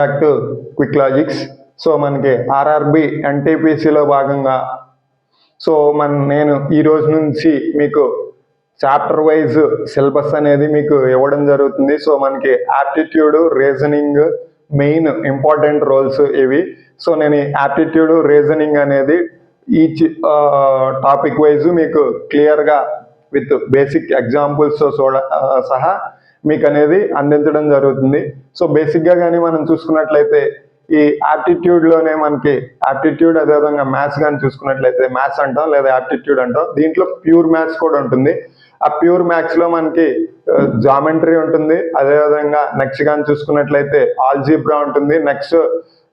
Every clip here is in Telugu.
Back to quick logics. So మనకి ఆర్ఆర్బి ఎన్టీపీసీలో భాగంగా నేను ఈ రోజు నుంచి మీకు చాప్టర్ వైజ్ సిలబస్ అనేది మీకు ఇవ్వడం జరుగుతుంది. సో మనకి aptitude, reasoning main important roles ఇవి. సో నేను యాప్టిట్యూడ్, రీజనింగ్ అనేది ఈచ్ టాపిక్ వైజ్ మీకు క్లియర్గా విత్ బేసిక్ ఎగ్జాంపుల్స్ సహా మీకు అనేది అందించడం జరుగుతుంది. సో బేసిక్గా కానీ మనం చూసుకున్నట్లయితే ఈ యాప్టిట్యూడ్లోనే మనకి యాప్టిట్యూడ్ అదేవిధంగా మ్యాథ్స్ కానీ చూసుకున్నట్లయితే మ్యాథ్స్ అంటాం లేదా యాప్టిట్యూడ్ అంటాం. దీంట్లో ప్యూర్ మ్యాథ్స్ కూడా ఉంటుంది. ఆ ప్యూర్ మ్యాథ్స్లో మనకి జామెట్రీ ఉంటుంది. అదేవిధంగా నెక్స్ట్ కానీ చూసుకున్నట్లయితే ఆల్జీబ్రా ఉంటుంది, నెక్స్ట్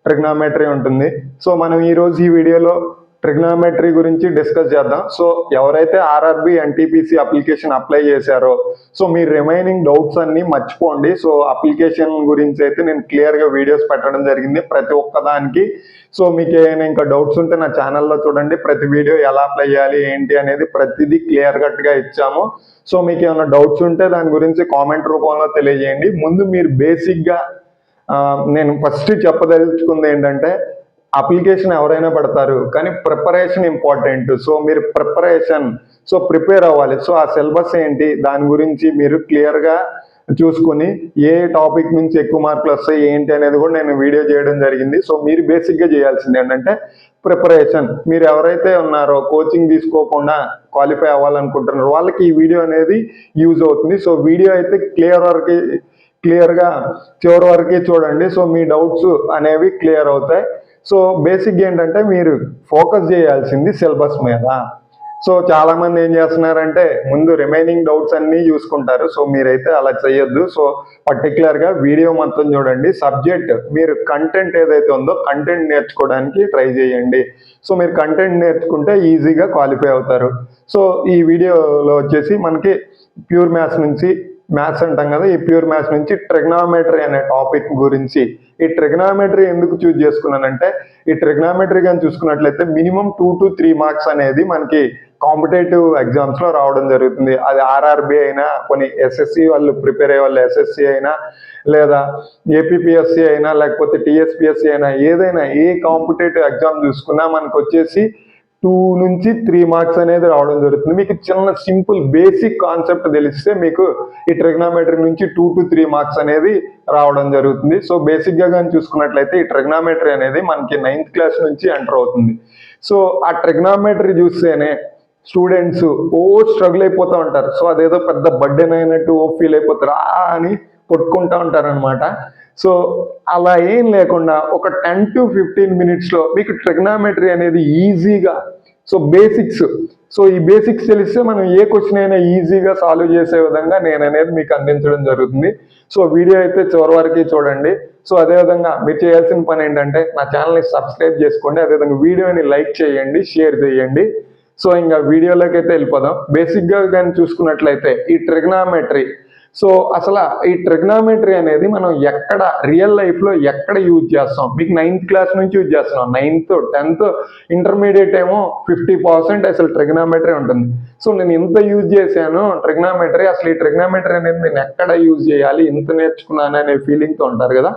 ట్రిగ్నామెట్రీ ఉంటుంది. సో మనం ఈరోజు ఈ వీడియోలో ట్రిగ్నామెట్రీ గురించి డిస్కస్ చేద్దాం. సో ఎవరైతే ఆర్ఆర్బి ఎన్టీపీసీ అప్లికేషన్ అప్లై చేశారో సో మీ రిమైనింగ్ డౌట్స్ అన్ని మర్చిపోండి. సో అప్లికేషన్ గురించి అయితే నేను క్లియర్గా వీడియోస్ పెట్టడం జరిగింది ప్రతి ఒక్కదానికి. సో మీకు ఏమైనా ఇంకా డౌట్స్ ఉంటే నా ఛానల్లో చూడండి. ప్రతి వీడియో ఎలా అప్లై చేయాలి ఏంటి అనేది ప్రతిదీ క్లియర్ కట్గా ఇచ్చాము. సో మీకు ఏమైనా డౌట్స్ ఉంటే దాని గురించి కామెంట్ రూపంలో తెలియజేయండి. ముందు మీరు బేసిక్గా నేను ఫస్ట్ చెప్పదలుచుకుంది ఏంటంటే అప్లికేషన్ ఎవరైనా పడతారు కానీ ప్రిపరేషన్ ఇంపార్టెంట్. సో మీరు ప్రిపేర్ అవ్వాలి. సో ఆ సిలబస్ ఏంటి దాని గురించి మీరు క్లియర్గా చూసుకుని ఏ టాపిక్ నుంచి ఎక్కువ మార్కులు వస్తాయి ఏంటి అనేది కూడా నేను వీడియో చేయడం జరిగింది. సో మీరు బేసిక్గా చేయాల్సింది ఏంటంటే ప్రిపరేషన్. మీరు ఎవరైతే ఉన్నారో కోచింగ్ తీసుకోకుండా క్వాలిఫై అవ్వాలనుకుంటున్నారో వాళ్ళకి ఈ వీడియో అనేది యూజ్ అవుతుంది. సో వీడియో అయితే క్లియర్గా చివరి వరకు చూడండి. సో మీ డౌట్స్ అనేవి క్లియర్ అవుతాయి. సో బేసిక్ ఏంటంటే మీరు ఫోకస్ చేయాల్సింది సిలబస్ మీద. సో చాలా మంది ఏం చేస్తున్నారంటే ముందు రిమైనింగ్ డౌట్స్ అన్నీ చూసుకుంటారు. సో మీరైతే అలా చేయొద్దు. సో పర్టికులర్గా వీడియో మొత్తం చూడండి. సబ్జెక్ట్ మీరు కంటెంట్ ఏదైతే ఉందో కంటెంట్ నేర్చుకోవడానికి ట్రై చేయండి. సో మీరు కంటెంట్ నేర్చుకుంటే ఈజీగా క్వాలిఫై అవుతారు. సో ఈ వీడియోలో వచ్చేసి మనకి ప్యూర్ మ్యాథ్స్ నుంచి మ్యాథ్స్ అంటాం కదా, ఈ ప్యూర్ మ్యాథ్స్ నుంచి ట్రిగ్నామెట్రీ అనే టాపిక్ గురించి. ఈ ట్రిగ్నామెట్రీ ఎందుకు చూజ్ చేసుకున్నానంటే ఈ ట్రిగ్నామెట్రీ కానీ చూసుకున్నట్లయితే మినిమం 2 to 3 మార్క్స్ అనేది మనకి కాంపిటేటివ్ ఎగ్జామ్స్లో రావడం జరుగుతుంది. అది ఆర్ఆర్బి అయినా, కొన్ని ఎస్ఎస్సి వాళ్ళు ప్రిపేర్ అయ్యే వాళ్ళు ఎస్ఎస్సి అయినా, లేదా ఏపీపీఎస్సి అయినా, లేకపోతే టీఎస్పీఎస్సి అయినా, ఏదైనా ఏ కాంపిటేటివ్ ఎగ్జామ్ చూసుకున్నా మనకు వచ్చేసి 2 నుంచి 3 మార్క్స్ అనేది రావడం జరుగుతుంది. మీకు చిన్న సింపుల్ బేసిక్ కాన్సెప్ట్ తెలిస్తే మీకు ఈ ట్రిగ్నామెట్రీ నుంచి 2 to 3 మార్క్స్ అనేది రావడం జరుగుతుంది. సో బేసిక్గా కానీ చూసుకున్నట్లయితే ఈ ట్రిగ్నామెట్రీ అనేది మనకి 9th క్లాస్ నుంచి ఎంటర్ అవుతుంది. సో ఆ ట్రిగ్నామెట్రీ చూస్తేనే స్టూడెంట్స్ స్ట్రగుల్ అయిపోతూ ఉంటారు. సో అదేదో పెద్ద బర్డెన్ అయినట్టు ఫీల్ అయిపోతారు అని కొట్టుకుంటూ ఉంటారు అనమాట. సో అలా ఏం లేకుండా ఒక 10 to 15 మినిట్స్లో మీకు ట్రిగ్నామెట్రీ అనేది ఈజీగా బేసిక్స్ ఈ బేసిక్స్ తెలిస్తే మనం ఏ క్వశ్చన్ అయినా ఈజీగా సాల్వ్ చేసే విధంగా నేను అనేది మీకు అందించడం జరుగుతుంది. సో వీడియో అయితే చివరి వరకు చూడండి. సో అదేవిధంగా మీరు చేయాల్సిన పని ఏంటంటే నా ఛానల్ని సబ్స్క్రైబ్ చేసుకోండి. అదేవిధంగా వీడియోని లైక్ చేయండి, షేర్ చేయండి. సో ఇంకా వీడియోలోకి అయితే వెళ్ళిపోదాం. బేసిక్గా కానీ చూసుకున్నట్లయితే ఈ ట్రిగ్నామెట్రీ అసలు ఈ ట్రిగ్నామెట్రీ అనేది మనం ఎక్కడ రియల్ లైఫ్లో ఎక్కడ యూజ్ చేస్తాం? మీకు 9th క్లాస్ నుంచి యూజ్ చేస్తున్నాం. 9th, 10th, ఇంటర్మీడియట్ ఏమో 50% అసలు ట్రిగ్నామెట్రీ ఉంటుంది. సో నేను ఇంత యూజ్ చేశాను ట్రిగ్నామెట్రీ, అసలు ఈ ట్రిగ్నామెట్రీ అనేది నేను ఎక్కడ యూజ్ చేయాలి, ఇంత నేర్చుకున్నాను అనే ఫీలింగ్తో ఉంటారు కదా.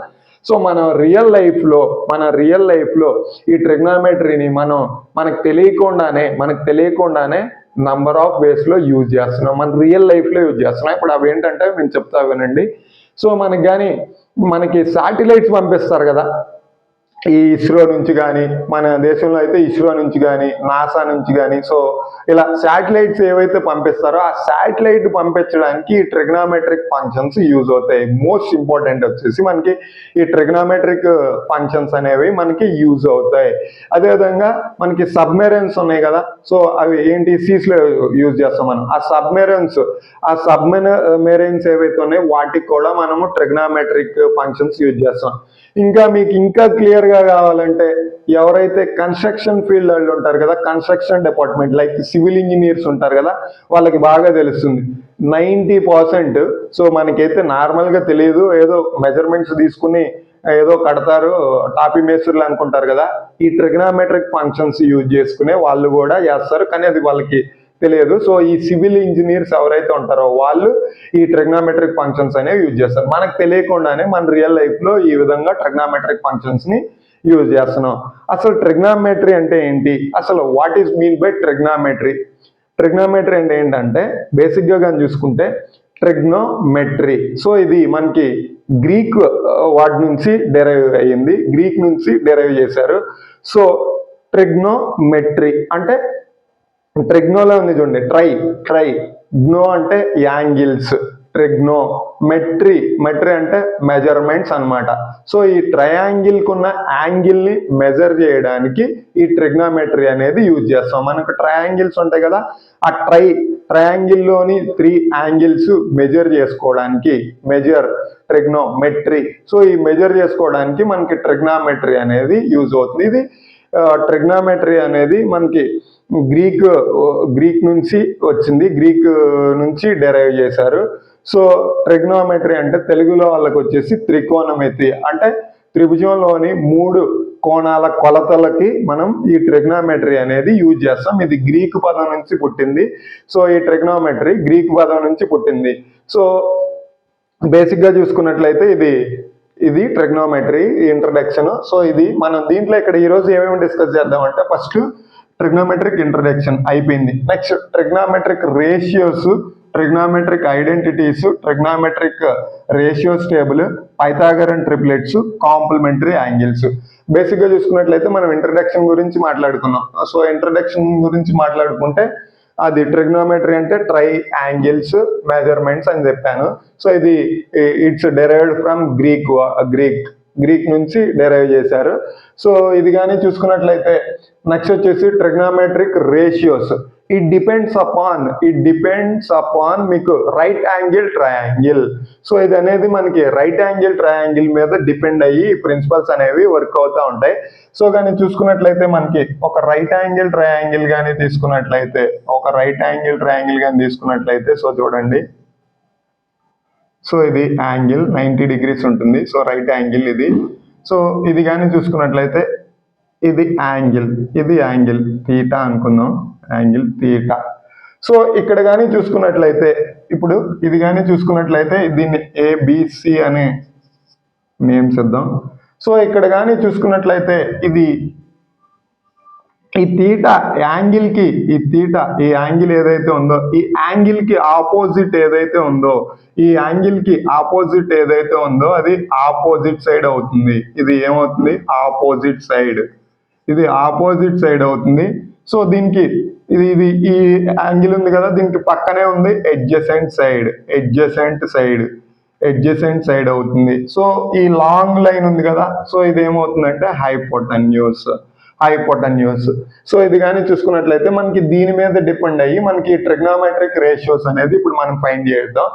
సో మన రియల్ లైఫ్లో ఈ ట్రిగ్నామెట్రీని మనకు తెలియకుండానే నంబర్ ఆఫ్ వేస్లో యూజ్ చేస్తున్నాం. మన రియల్ లైఫ్లో యూజ్ చేస్తున్నాం. ఇప్పుడు అవి ఏంటంటే నేను చెప్తా వినండి. సో మనకి శాటిలైట్స్ పంపిస్తారు కదా, ఈ ఇస్రో నుంచి కానీ, మన దేశంలో అయితే ఇస్రో నుంచి కానీ, నాసా నుంచి కానీ, సో ఇలా శాటిలైట్స్ ఏవైతే పంపిస్తారో ఆ శాటిలైట్ పంపించడానికి ఈ ట్రిగ్నామెట్రిక్ ఫంక్షన్స్ యూజ్ అవుతాయి. మోస్ట్ ఇంపార్టెంట్ వచ్చేసి మనకి ఈ ట్రిగ్నామెట్రిక్ ఫంక్షన్స్ అనేవి మనకి యూజ్ అవుతాయి. అదేవిధంగా మనకి సబ్మెరైన్స్ ఉన్నాయి కదా, సో అవి ఏంటి సీస్లో యూజ్ చేస్తాం మనం. ఆ సబ్మెరైన్స్ ఏవైతే ఉన్నాయో వాటికి కూడా మనము ట్రిగ్నామెట్రిక్ ఫంక్షన్స్ యూజ్ చేస్తాం. మీకు ఇంకా క్లియర్గా కావాలంటే ఎవరైతే కన్స్ట్రక్షన్ ఫీల్డ్ వాళ్ళు ఉంటారు కదా, construction department like civil engineers ఉంటారు కదా, వాళ్ళకి బాగా తెలుస్తుంది. 90% సో మనకైతే నార్మల్గా తెలియదు, ఏదో మెజర్మెంట్స్ తీసుకుని ఏదో కడతారు, టాపీ మేస్త్రులు అనుకుంటారు కదా. ఈ ట్రిగ్నామెట్రిక్ ఫంక్షన్స్ యూజ్ చేసుకునే వాళ్ళు కూడా చేస్తారు, కానీ అది వాళ్ళకి తెలియదు. సో ఈ సివిల్ ఇంజనీర్స్ ఎవరైతే ఉంటారో వాళ్ళు ఈ ట్రిగ్నామెట్రిక్ ఫంక్షన్స్ అనేవి యూజ్ చేస్తారు. మనకు తెలియకుండానే మన రియల్ లైఫ్ లో ఈ విధంగా ట్రిగ్నామెట్రిక్ ఫంక్షన్స్ ని యూజ్ చేస్తున్నాం. అసలు ట్రిగ్నామెట్రీ అంటే ఏంటి, అసలు what is mean by trigonometry? Trigonometry అంటే ఏంటంటే బేసిక్ గా కానీ చూసుకుంటే ట్రిగ్నోమెట్రీ. సో ఇది మనకి గ్రీక్ వర్డ్ నుంచి డెరైవ్ అయ్యింది, గ్రీక్ నుంచి డెరైవ్ చేశారు. సో ట్రిగ్నోమెట్రీ అంటే ట్రిగ్నోలో ఉంది చూడండి, ట్రై గ్నో అంటే యాంగిల్స్, ట్రిగ్నోమెట్రీ మెట్రీ అంటే మెజర్మెంట్స్ అన్నమాట. సో ఈ ట్రయాంగిల్ కున్న యాంగిల్ ని మెజర్ చేయడానికి ఈ ట్రిగ్నోమెట్రీ అనేది యూజ్ చేస్తాం. మనకు ట్రయాంగిల్స్ ఉంటాయి కదా, ఆ ట్రయాంగిల్ లోని 3 యాంగిల్స్ మెజర్ చేసుకోవడానికి ట్రిగ్నోమెట్రీ. సో ఈ మెజర్ చేసుకోవడానికి మనకి ట్రిగ్నోమెట్రీ అనేది యూజ్ అవుతుంది. ఇది ట్రిగ్నోమెట్రీ అనేది మనకి గ్రీక్ నుంచి వచ్చింది, గ్రీక్ నుంచి డెరైవ్ చేశారు. సో ట్రిగ్నోమెట్రీ అంటే తెలుగులో వాళ్ళకి వచ్చేసి త్రికోణమితి, అంటే త్రిభుజంలోని 3 కోణాల కొలతలకి మనం ఈ ట్రిగ్నోమెట్రీ అనేది యూజ్ చేస్తాం. ఇది గ్రీక్ పదం నుంచి పుట్టింది. సో ఈ ట్రిగ్నోమెట్రీ గ్రీక్ పదం నుంచి పుట్టింది. సో బేసిక్ గా చూసుకున్నట్లయితే ఇది ట్రిగ్నోమెట్రీ ఇంట్రడక్షన్. సో ఇది మనం దీంట్లో ఇక్కడ ఈ రోజు ఏమేమి డిస్కస్ చేద్దామంటే, ఫస్ట్ ట్రిగ్నోమెట్రిక్ ఇంట్రడక్షన్ అయిపోయింది. Next trigonometric ratios, trigonometric identities, trigonometric ratios table, Pythagorean triplets, complementary angles. Basic గా చూసుకున్నట్లయితే మనం ఇంట్రడక్షన్ గురించి మాట్లాడుకున్నాం. సో ఇంట్రడక్షన్ గురించి మాట్లాడుకుంటే అది ట్రిగ్నోమెట్రీ అంటే ట్రై యాంగిల్స్ మెజర్మెంట్స్ అని చెప్పాను. సో ఇది ఇట్స్ డెరైవ్డ్ ఫ్రమ్ గ్రీక్ నుంచి డెరైవ్ చేశారు. సో ఇది కానీ చూసుకున్నట్లయితే నెక్స్ట్ వచ్చేసి trigonometric ratios. It depends upon మీకు రైట్ యాంగిల్ ట్రయాంగిల్. సో ఇది అనేది మనకి రైట్ యాంగిల్ ట్రయాంగిల్ మీద డిపెండ్ అయ్యి ప్రిన్సిపల్స్ అనేవి వర్క్ అవుతూ ఉంటాయి. సో కానీ చూసుకున్నట్లయితే మనకి ఒక రైట్ యాంగిల్ ట్రయాంగిల్ కానీ తీసుకున్నట్లయితే సో చూడండి, సో ఇది యాంగిల్ 90 degrees ఉంటుంది. సో రైట్ యాంగిల్ ఇది. సో ఇది కానీ చూసుకున్నట్లయితే ఇది యాంగిల్ థీటా అనుకుందాం, యాంగిల్ థీటా. సో ఇక్కడ కానీ చూసుకున్నట్లయితే ఇప్పుడు ఇది కానీ చూసుకున్నట్లయితే దీన్ని ఏబిసి అనే నేమ్స్ ఇద్దాం. సో ఇక్కడ కానీ చూసుకున్నట్లయితే ఈ థీటా యాంగిల్ కి ఈ యాంగిల్ ఏదైతే ఉందో ఈ యాంగిల్ కి ఆపోజిట్ ఏదైతే ఉందో అది ఆపోజిట్ సైడ్ అవుతుంది. ఇది ఏమవుతుంది, ఆపోజిట్ సైడ్ అవుతుంది. సో దీనికి ఇది ఈ యాంగిల్ ఉంది కదా, దీనికి పక్కనే ఉంది ఎడ్జసెంట్ సైడ్ అవుతుంది. సో ఈ లాంగ్ లైన్ ఉంది కదా, సో ఇది ఏమవుతుందంటే హైపోటన్యూస్. సో ఇది కానీ చూసుకున్నట్లయితే మనకి దీని మీద డిపెండ్ అయ్యి మనకి ట్రిగ్నోమెట్రిక్ రేషియోస్ అనేది ఇప్పుడు మనం ఫైండ్ చేద్దాం.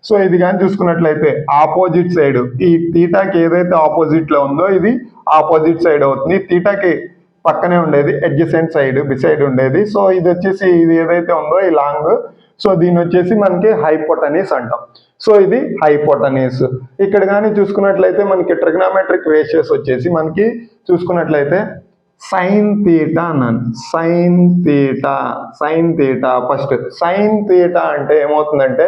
సో ఇది కానీ చూసుకున్నట్లయితే ఆపోజిట్ సైడ్, ఈ థీటాకి ఏదైతే ఆపోజిట్ లో ఉందో ఇది ఆపోజిట్ సైడ్ అవుతుంది. థీటాకి పక్కనే ఉండేది అడ్జసెంట్ సైడ్, బిసైడ్ ఉండేది. సో ఇది వచ్చేసి ఇది ఏదైతే ఉందో ఈ లాంగ్, సో దీన్ని వచ్చేసి మనకి హైపోటనీస్ అంటాం. సో ఇది హైపోటనీస్. ఇక్కడ కానీ చూసుకున్నట్లయితే మనకి ట్రిగ్నోమెట్రిక్ రేషియోస్ వచ్చేసి మనకి చూసుకున్నట్లయితే సైన్ థీటా అన్నాను, sine theta first. Sine theta అంటే ఏమవుతుందంటే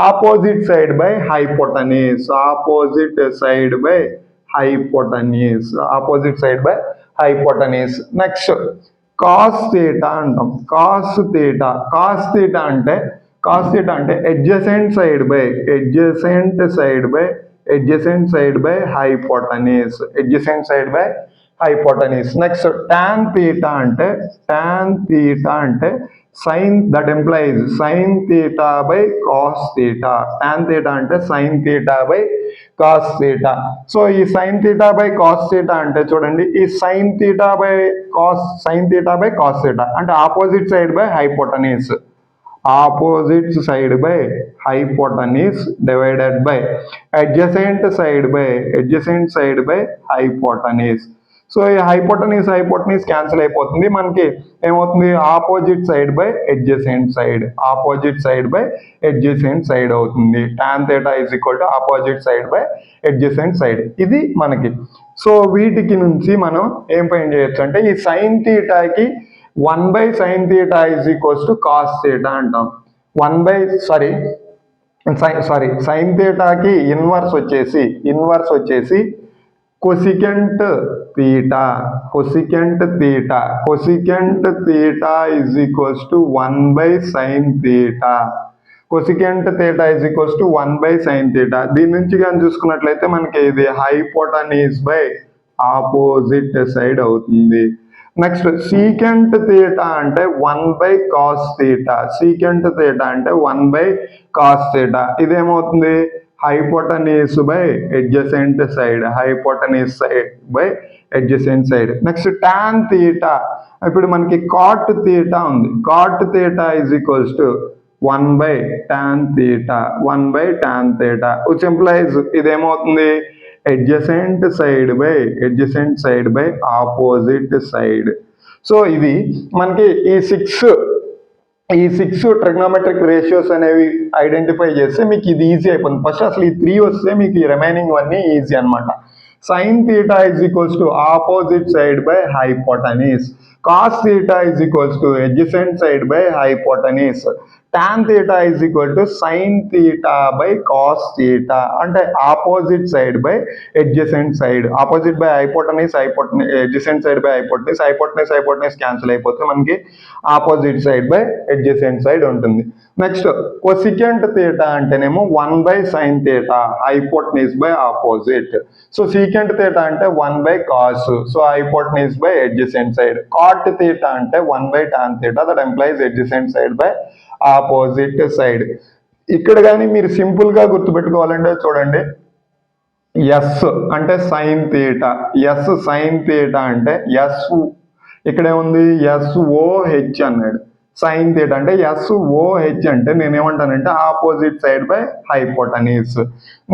opposite side by hypotenuse. Next cos theta అంటాం. కాస్ థీటా అంటే adjacent side by hypotenuse. Next tan theta అంటే sin, that implies sin theta by cos theta. tan theta అంటే sin theta by cos theta. So ఈ sin theta by cos theta అంటే చూడండి, ఈ sin theta by cos theta అంటే opposite side by hypotenuse divided by adjacent side by hypotenuse. So ఈ హైపోటనీస్ క్యాన్సిల్ అయిపోతుంది, మనకి ఏమవుతుంది opposite side by adjacent side అవుతుంది. tan theta is equal to opposite side by adjacent side. ఇది మనకి. సో వీటికి నుంచి మనం ఏం ఫైండ్ చేయొచ్చు అంటే ఈ సైన్ థీటాకి 1/sin theta is equals to cos theta అంటాం. సైన్ థీటాకి ఇన్వర్స్ వచ్చేసి cosecant theta is equals to 1/sin theta. Cosecant theta is equals to 1/sin theta. దీని నుంచి కానీ చూసుకున్నట్లయితే మనకి ఇది హైపోటనీస్ బై ఆపోజిట్ సైడ్ అవుతుంది. నెక్స్ట్ సీకెంట్ థీటా అంటే 1/cos theta. ఇదేమవుతుంది hypotenuse by adjacent side. Next tan theta, ఇప్పుడు మనకి కాట్ థీటా ఉంది. Cot theta is equals to 1/tan theta, which implies ఇదేమవుతుంది adjacent side by opposite side. So ఇది మనకి ఈ సిక్స్ ట్రిగ్నోమెట్రిక్ రేషియోస్ అనేవి ఐడెంటిఫై చేస్తే మీకు ఇది ఈజీ అయిపోతుంది. ఫస్ట్ అసలు ఈ 3 వస్తే మీకు ఈ రిమైనింగ్ అన్నీ ఈజీ అనమాట. Sine theta is equals to opposite side by hypotenuse. Cos theta is equals to adjacent side by hypotenuse. tan theta is equal to sin theta by cos theta, అంటే opposite side by adjacent side. Opposite by hypotenuse, adjacent side by hypotenuse cancel అయిపోతే మనకి opposite side by adjacent side ఉంటుంది. నెక్స్ట్ కొసికెంట్ థీటా అంటేనేమో 1/sin theta, hypotenuse by opposite. So secant theta అంటే 1/cos, so hypotenuse by adjacent side. Cot theta అంటే 1/tan theta, that implies adjacent side by opposite side. ఇక్కడ కానీ మీరు సింపుల్ గా గుర్తుపెట్టుకోవాలంటే చూడండి, ఎస్ అంటే సైన్ థీటా, అంటే ఎస్ ఇక్కడ ఏముంది SOH అన్నాడు. సైన్ థీటా అంటే SOH అంటే నేనేమంటానంటే opposite side by hypotenuse.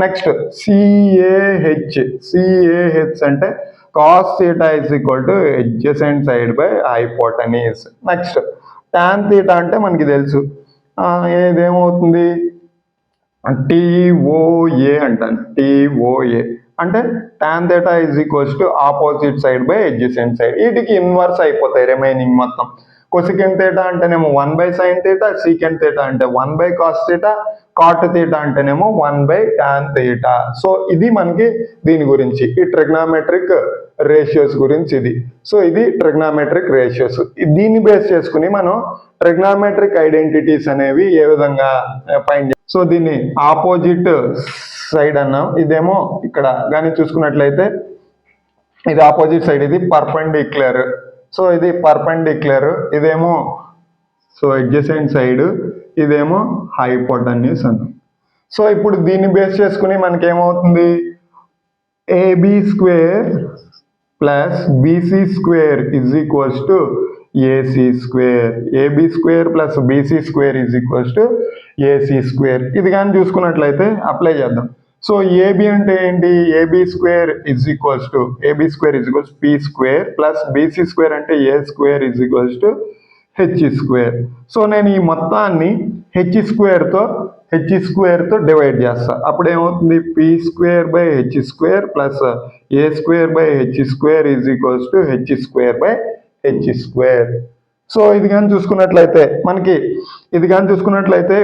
Next CAH అంటే cos theta is equal to adjacent side by hypotenuse. Next tan theta అంటే మనకి తెలుసు ఏదేమవుతుంది TOA అంటాను. TOA అంటే tan theta is equals to opposite side by adjacent side. వీటికి ఇన్వర్స్ అయిపోతాయి రిమైనింగ్ మొత్తం. కొసికెంట్ థీటా అంటేనేమో 1/sin theta, సీకెంట్ థీటా అంటే 1/cos theta, కాట్ థీటా అంటేనేమో 1/tan theta. సో ఇది మనకి దీని గురించి ఈ ట్రిగ్నోమెట్రిక్ రేషియోస్ గురించి ఇది. సో ఇది ట్రిగ్నోమెట్రిక్ రేషియోస్. దీన్ని బేస్ చేసుకుని మనం ట్రిగ్నోమెట్రిక్ ఐడెంటిటీస్ అనేవి ఏ విధంగా ఫైండ్ చేయాలి. సో దీన్ని ఆపోజిట్ సైడ్ అన్నాం. ఇదేమో ఇక్కడ కానీ చూసుకున్నట్లయితే ఇది ఆపోజిట్ సైడ్, ఇది పర్పెండిక్యులర్. సో ఇది పర్పెండిక్యులర్, ఇదేమో సో అడ్జసెంట్ సైడ్, ఇదేమో హైపోటన్యూస్ అన్నాం. సో ఇప్పుడు దీన్ని బేస్ చేసుకుని మనకేమవుతుంది AB² plus BC² is equals to AC². AB² plus BC² is equals to AC². ఇది కానీ చూసుకున్నట్లయితే అప్లై చేద్దాం. సో AB అంటే ఏంటి, AB² is equals to P² plus BC² అంటే A² is equals to H². So నేను ఈ మొత్తాన్ని H² తో డివైడ్ చేస్తా. అప్పుడు ఏమవుతుంది P² by H² plus A² by H² is equals to H² so ఇది కానీ చూసుకున్నట్లయితే మనకి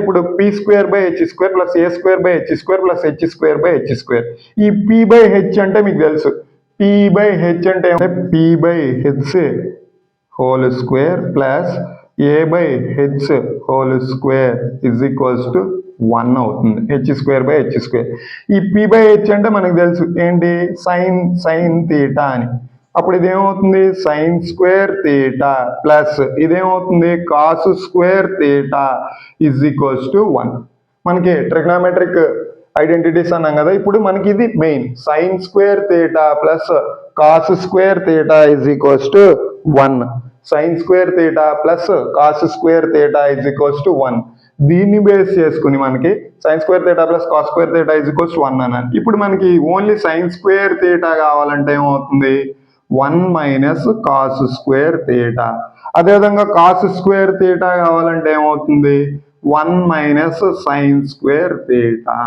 ఇప్పుడు P² by H² plus A² by H² plus H² by H². ఈ P బై H అంటే మీకు తెలుసు, P బై H అంటే P by H whole square plus A by H whole square is equals to 1 అవుతుంది. H² by H². ఈ P బై H అంటే మనకు తెలుసు ఏంటి, సైన్ థీటా అని. అప్పుడు ఇదేమవుతుంది sin² theta ప్లస్ ఇదేమవుతుంది cos² theta is equals to 1. మనకి ట్రిగ్నోమెట్రిక్ ఐడెంటిటీస్ అన్నాం కదా, ఇప్పుడు మనకి ఇది main sin² theta plus cos² theta is equals to 1. sin² theta plus cos² theta is equals to 1. దీన్ని బేస్ చేసుకుని మనకి sin² theta plus cos² theta is equals to 1 అన్నారు. ఇప్పుడు మనకి ఓన్లీ sin² theta కావాలంటే ఏమవుతుంది 1 మైనస్ cos² theta. అదేవిధంగా cos² theta కావాలంటే ఏమవుతుంది 1 మైనస్ sin² theta.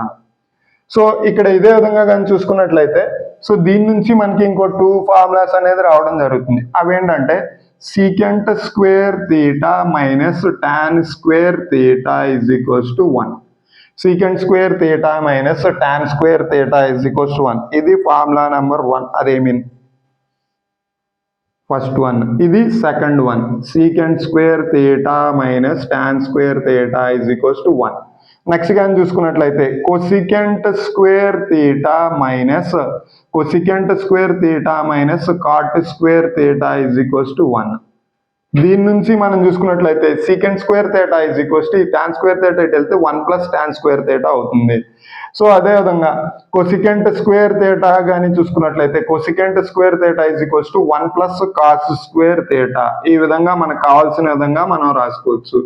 సో ఇక్కడ ఇదే విధంగా కానీ చూసుకున్నట్లయితే సో దీని నుంచి మనకి ఇంకో 2 ఫార్ములాస్ అనేది రావడం జరుగుతుంది. అవేంటంటే secant square theta minus tan square theta is equals to 1. Secant square theta minus tan square theta is equals to 1. ఇది ఫార్ములా నెంబర్ 1. అదేమీన్ ఫస్ట్ వన్. ఇది second one. secant square theta minus tan square theta is equals to 1. Next కానీ చూసుకున్నట్లయితే cosecant square theta minus cot square theta is equals to 1. దీని నుంచి మనం చూసుకున్నట్లయితే secant square theta is equals to tan square theta ఇటు వెళ్తే 1 plus tan square theta అవుతుంది. సో అదేవిధంగా cosecant square theta కానీ చూసుకున్నట్లయితే cosecant square theta is equals to 1 plus cos square theta. ఈ విధంగా మనకు కావాల్సిన విధంగా మనం రాసుకోవచ్చు.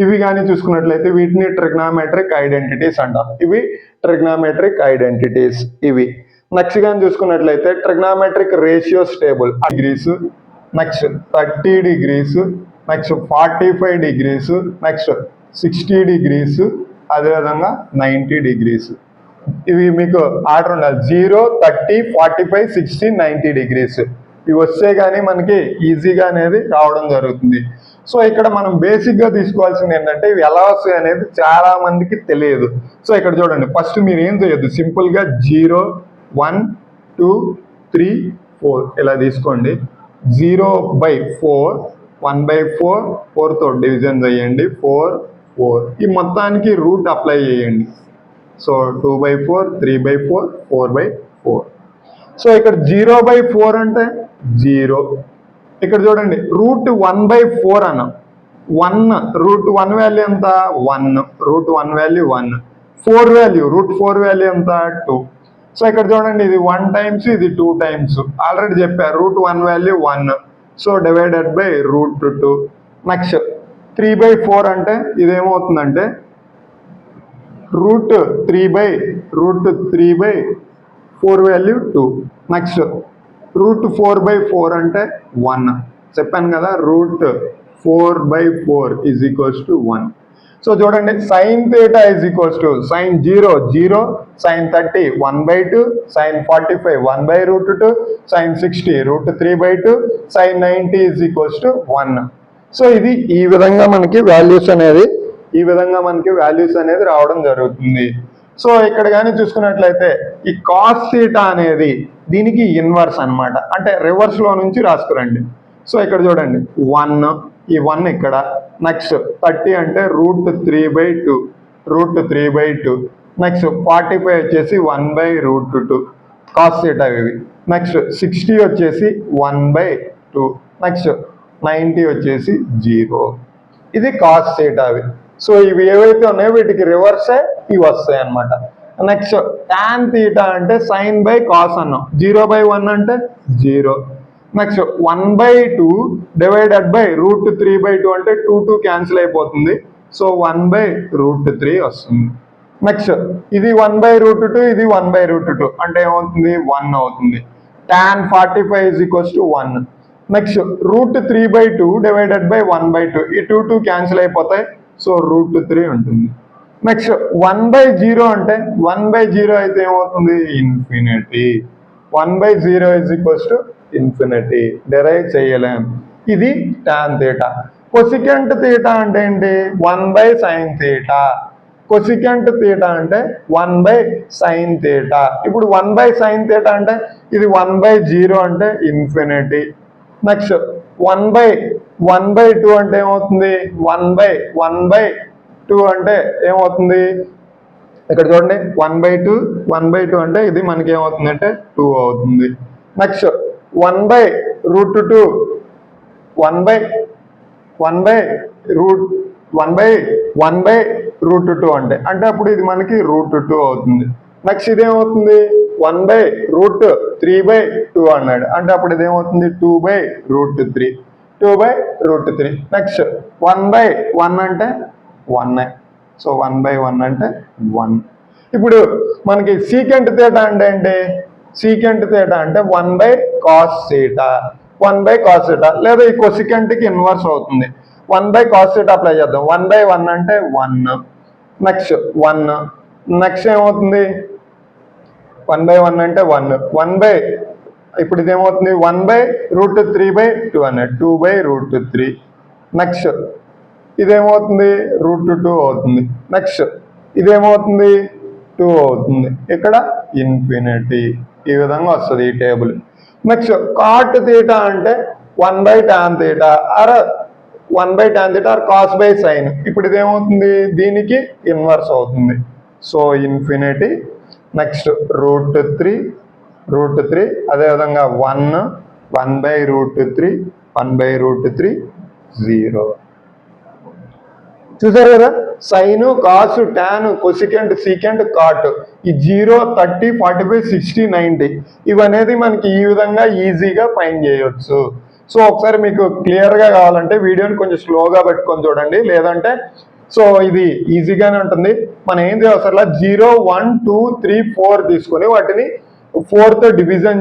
ఇవి కానీ చూసుకున్నట్లయితే వీటిని ట్రిగ్నామెట్రిక్ ఐడెంటిటీస్ అంటాం. ఇవి ట్రిగ్నామెట్రిక్ ఐడెంటిటీస్ ఇవి. నెక్స్ట్ కానీ చూసుకున్నట్లయితే trigonometric ratios table degrees, next 30 degrees, next 45 degrees, next 60 degrees, అదేవిధంగా 90 degrees. ఇవి మీకు ఆర్డర్ ఉండాలి. 0, 30, 45, 60, 90 degrees. ఇవి వస్తే కానీ మనకి ఈజీగా అనేది రావడం జరుగుతుంది. సో ఇక్కడ మనం బేసిక్గా తీసుకోవాల్సింది ఏంటంటే ఇవి ఎలా వస్తాయి అనేది చాలా మందికి తెలియదు. సో ఇక్కడ చూడండి, ఫస్ట్ మీరు ఏం చేయొద్దు, సింపుల్గా 0, 1, 2, 3, 4 ఇలా తీసుకోండి. 0/4, 1/4, 4తో డివిజన్ చేయండి, 4, 4. ఈ మొత్తానికి రూట్ అప్లై చేయండి. సో 2/4, 3/4, 4/4. సో ఇక్కడ 0/4 అంటే 0. ఇక్కడ చూడండి రూట్ 1/4 అన్నాం. 1 రూట్ 1 వాల్యూ ఎంత 1, root 1 value 1. 4 value root 4 value ఎంత 2. సో ఇక్కడ చూడండి ఇది 1 times, ఇది 2 times. ఆల్రెడీ చెప్పారు root 1 value 1. So divided by root 2. Next 3/4 అంటే ఇదేమవుతుందంటే రూట్ 3/4 వాల్యూ 2. నెక్స్ట్ రూట్ 4/4 అంటే 1. చెప్పాను కదా root 4/4 is equals to 1. So చూడండి sin theta is equals to sin 0, 0, sin 30, 1/2, sin 45, 1/√2, sin 60, root 3/2, sin 90 is equals to 1. So ఇది ఈ విధంగా మనకి వాల్యూస్ అనేది రావడం జరుగుతుంది. సో ఇక్కడ కానీ చూసుకున్నట్లయితే ఈ కాస్ థీటా అనేది దీనికి ఇన్వర్స్ అన్నమాట, అంటే రివర్స్ లో నుంచి రాసుకురండి. సో ఇక్కడ చూడండి 1, ఈ 1 ఇక్కడ. నెక్స్ట్ 30 అంటే రూట్ 3/2. నెక్స్ట్ 45 వచ్చేసి 1/√2 కాస్ థీటా ఇవి. నెక్స్ట్ 60 వచ్చేసి 1/2. నెక్స్ట్ 90 వచ్చేసి 0. ఇది కాస్ థీటా అవి. సో ఇవి ఏవైతే ఉన్నాయో వీటికి రివర్సే ఇవి వస్తాయి అన్నమాట. నెక్స్ట్ టాన్ థీటా అంటే సైన్ బై కాస్ అన్నాం. 0/1 అంటే 0. నెక్స్ట్ 1/2 డివైడెడ్ బై రూట్ 3/2 అంటే 2 క్యాన్సిల్ అయిపోతుంది. సో 1/√3 వస్తుంది. నెక్స్ట్ ఇది 1/√2, ఇది 1/√2 అంటే ఏమవుతుంది 1 అవుతుంది. tan 45 is equals to 1. Next root 3/2 divided by 1/2, ఈ 2 క్యాన్సిల్ అయిపోతాయి. సో రూట్ 3 ఉంటుంది. నెక్స్ట్ 1/0 అంటే 1/0 అయితే ఏమవుతుంది infinity. 1/0 is equals to infinity. Derive చేయలేం. ఇది టాన్ థీటా. కొసికెంట్ థీటా అంటే ఏంటి 1/sin థీటా. కొసికెంట్ థీటా అంటే 1/sin థీటా. ఇప్పుడు 1/sin థీటా అంటే ఇది 1/0 అంటే ఇన్ఫినిటీ. నెక్స్ట్ 1/2 అంటే ఏమవుతుంది 1/2 అంటే ఏమవుతుంది ఇక్కడ చూడండి 1/2 అంటే ఇది మనకి ఏమవుతుంది అంటే 2 అవుతుంది. నెక్స్ట్ 1/√2 1/√2 అంటే అప్పుడు ఇది మనకి √2 అవుతుంది. నెక్స్ట్ ఇదేమవుతుంది 1/√3/2 అన్నాడు, అంటే అప్పుడు ఇదేమవుతుంది 2/√3. నెక్స్ట్ 1/1 అంటే 1. సో 1/1 అంటే 1. ఇప్పుడు మనకి సీకెంట్ థీటా అంటే ఏంటి సీకెంట్ థీటా అంటే 1/cos థీటా. 1/cos థీటా లేదా ఈ కొసికెంట్కి ఇన్వర్స్ అవుతుంది. 1/cos థీటా అప్లై చేద్దాం. 1/1 అంటే 1. నెక్స్ట్ 1. నెక్స్ట్ ఏమవుతుంది 1/1 అంటే 1. ఇప్పుడు ఇదేమవుతుంది 1/√3/2 అన్నట్టు 2/√3. నెక్స్ట్ ఇదేమవుతుంది √2 అవుతుంది. నెక్స్ట్ ఇదేమవుతుంది 2 అవుతుంది. ఇక్కడ ఇన్ఫినిటీ. ఈ విధంగా వస్తుంది ఈ టేబుల్. నెక్స్ట్ కాట్ తీటా అంటే 1/tan θ are 1/tan θ are cos/sin. ఇప్పుడు ఇదేమవుతుంది దీనికి ఇన్వర్స్ అవుతుంది. So infinity. నెక్స్ట్ √3 అదేవిధంగా 1/√3 1/√3 0. చూసారు కదా, sine cos tan cosecant secant cot ఈ 0 30 45 60 90 ఇవనేది మనకి ఈ విధంగా ఈజీగా ఫైండ్ చేయొచ్చు. సో ఒకసారి మీకు క్లియర్గా కావాలంటే వీడియోని కొంచెం స్లోగా పెట్టుకొని చూడండి, లేదంటే సో ఇది ఈజీగానే ఉంటుంది. మనం ఏం చేయాల్సలా 0 1 2 3 4 తీసుకొని వాటిని 4తో డివిజన్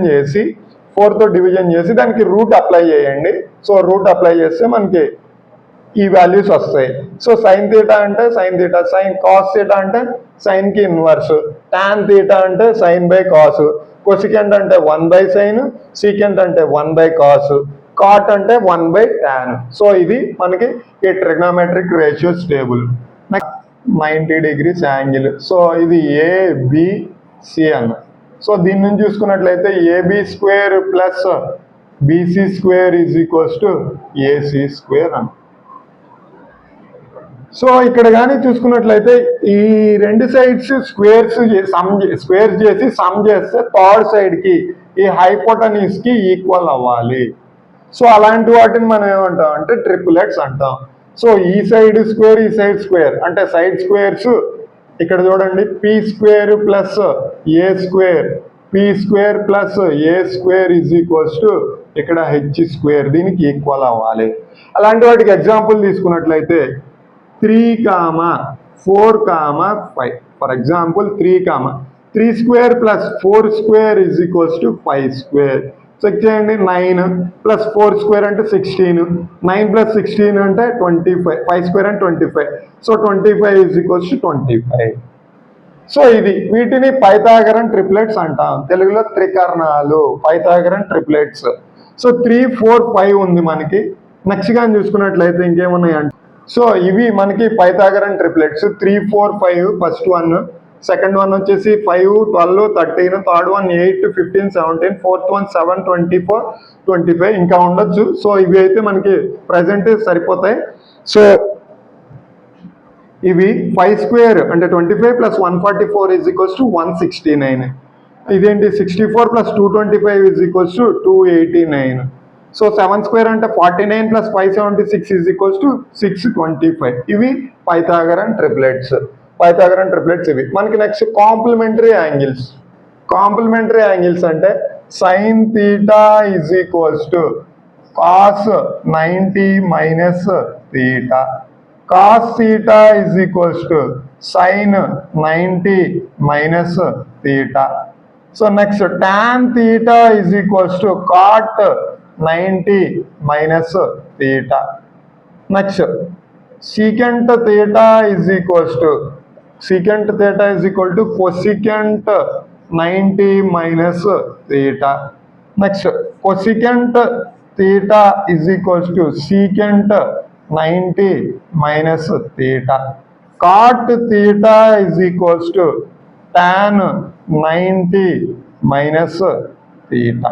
చేసి దానికి రూట్ అప్లై చేయండి. సో రూట్ అప్లై చేస్తే మనకి ఈ వాల్యూస్ వస్తాయి. సో సైన్ తీటా అంటే sine theta, sine cos theta అంటే సైన్ కి ఇన్వర్స్, టాన్ తీటా అంటే సైన్ బై కాస్, కొసికెంట్ అంటే 1/sin, సీకెంట్ అంటే 1/cos, కాట్ అంటే 1/tan. సో ఇది మనకి ఈ trigonometric ratios table. Next 90 degrees angle. So ఇది ఏబిసి అన్న. సో దీని నుంచి చూసుకున్నట్లయితే AB² plus BC² is equals to AC² అన్న. సో ఇక్కడ కానీ చూసుకున్నట్లయితే ఈ రెండు సైడ్స్ స్క్వేర్స్ చేసి సమ్ చేస్తే థర్డ్ సైడ్ కి ఈ హైపోటనీస్ కి ఈక్వల్ అవ్వాలి. సో అలాంటి వాటిని మనం ఏమంటాం అంటే ట్రిపులెట్స్ అంటాం. సో ఈ సైడ్ స్క్వేర్ ఈ సైడ్ స్క్వేర్ అంటే సైడ్ స్క్వేర్స్ ఇక్కడ చూడండి P² plus A² P² plus A² is equals to ఇక్కడ H² దీనికి ఈక్వల్ అవ్వాలి. అలాంటి వాటికి ఎగ్జాంపుల్ తీసుకున్నట్లయితే 3, 4, 5. For example 3² plus 4² is equals to 5². Check చేయండి. 9 ప్లస్ 4² అంటే 16, 9 ప్లస్ 16 అంటే 25, 5² అంటే 25. So 25 is equals to 25. So ఇది వీటిని పైథాగరన్ ట్రిప్లెట్స్ అంటాం, తెలుగులో త్రికర్ణాలు, పైథాగరన్ ట్రిప్లెట్స్. సో 3, 4, 5 ఉంది మనకి. నెక్స్ట్ గా చూసుకున్నట్లయితే ఇంకేమున్నాయి అంటే సో ఇవి మనకి Pythagorean triplets 3, 4, 5 first one, second one వచ్చేసి 5, 12, 13, థర్డ్ వన్ 8, 15, 17, ఫోర్త్ వన్ 7, 24, 25 ఇంకా ఉండొచ్చు. సో ఇవి అయితే మనకి ప్రజెంట్ సరిపోతాయి. సో ఇవి 5² అంటే 25 ప్లస్ 144 ఈజ్ ఈక్వల్స్ టు 169. ఇదేంటి 64 plus 225 is equals to 289. So 7² అంటే 49 ప్లస్ 576 ఈజ్ ఈక్వల్స్ టు 625. ఇవి పైథాగరన్ ట్రిప్లెట్స్. ఇవి మనకి. నెక్స్ట్ కాంప్లిమెంటరీ యాంగిల్స్ అంటే sine theta is equals to cos 90 minus theta, cos theta is equals to sine 90 minus theta. So next tan theta is equals to cot 90 minus theta. Next secant theta is equals to cosecant 90 minus theta. Next, cosecant theta is equals to secant 90 minus theta. Cot theta is equals to tan 90 minus theta.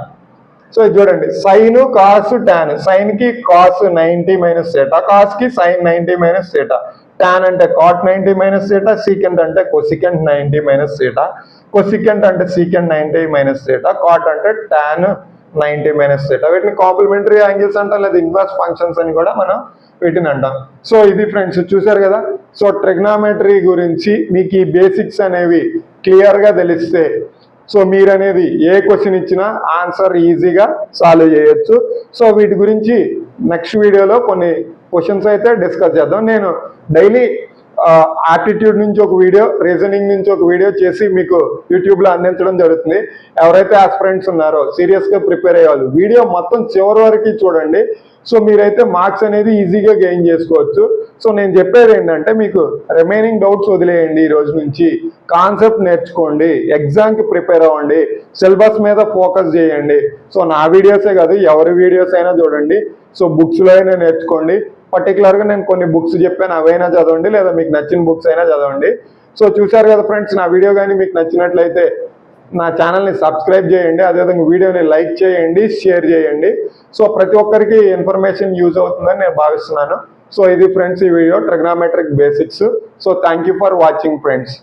So చూడండి సైన్ కాస్ టాన్, సైన్ కి కాస్ 90 మైనస్ థీటా, కాస్ కి సైన్ 90 మైనస్ థీటా, టాన్ అంటే కాట్ 90 మైనస్ థీటా, సీకెంట్ అంటే కొసికెంట్ 90 మైనస్ థీటా, కొసికెంట్ అంటే సీకెంట్ 90 మైనస్ థీటా, కాట్ అంటే టాన్ 90 మైనస్ థీటా. వీటిని కాంప్లిమెంటరీ యాంగిల్స్ అంటాం, లేదా ఇన్వర్స్ ఫంక్షన్స్ అని కూడా మనం వీటిని అంటాం. సో ఇది ఫ్రెండ్స్ చూసారు కదా. సో ట్రిగ్నామెట్రీ గురించి మీకు ఈ బేసిక్స్ అనేవి క్లియర్ గా తెలిస్తే సో మీరు అనేది ఏ క్వశ్చన్ ఇచ్చినా ఆన్సర్ ఈజీగా సాల్వ్ చేయొచ్చు. సో వీటి గురించి నెక్స్ట్ వీడియోలో కొన్ని క్వశ్చన్స్ అయితే డిస్కస్ చేద్దాం. నేను డైలీ ఆప్టిట్యూడ్ నుంచి ఒక వీడియో, రీజనింగ్ నుంచి ఒక వీడియో చేసి మీకు యూట్యూబ్లో అందించడం జరుగుతుంది. ఎవరైతే ఆస్పిరెంట్స్ ఉన్నారో సీరియస్గా ప్రిపేర్ అయ్యేవాళ్ళు వీడియో మొత్తం చివరి వరకు చూడండి. సో మీరైతే మార్క్స్ అనేది ఈజీగా గెయిన్ చేసుకోవచ్చు. సో నేను చెప్పేది ఏంటంటే మీకు రిమైనింగ్ డౌట్స్ వదిలేయండి. ఈ రోజు నుంచి కాన్సెప్ట్ నేర్చుకోండి, ఎగ్జామ్కి ప్రిపేర్ అవ్వండి, సిలబస్ మీద ఫోకస్ చేయండి. సో నా వీడియోసే కాదు, ఎవరి వీడియోస్ అయినా చూడండి. సో బుక్స్లో అయినా నేర్చుకోండి. పర్టికులర్గా నేను కొన్ని బుక్స్ చెప్పాను, అవైనా చదవండి, లేదా మీకు నచ్చిన బుక్స్ అయినా చదవండి. సో చూశారు కదా ఫ్రెండ్స్, నా వీడియో కానీ మీకు నచ్చినట్లయితే నా ఛానల్ని సబ్స్క్రైబ్ చేయండి. అదేవిధంగా వీడియోని లైక్ చేయండి, షేర్ చేయండి. సో ప్రతి ఒక్కరికి ఇన్ఫర్మేషన్ యూజ్ అవుతుందని నేను భావిస్తున్నాను. సో ఇది ఫ్రెండ్స్ ఈ video trigonometric basics. So thank you for watching friends.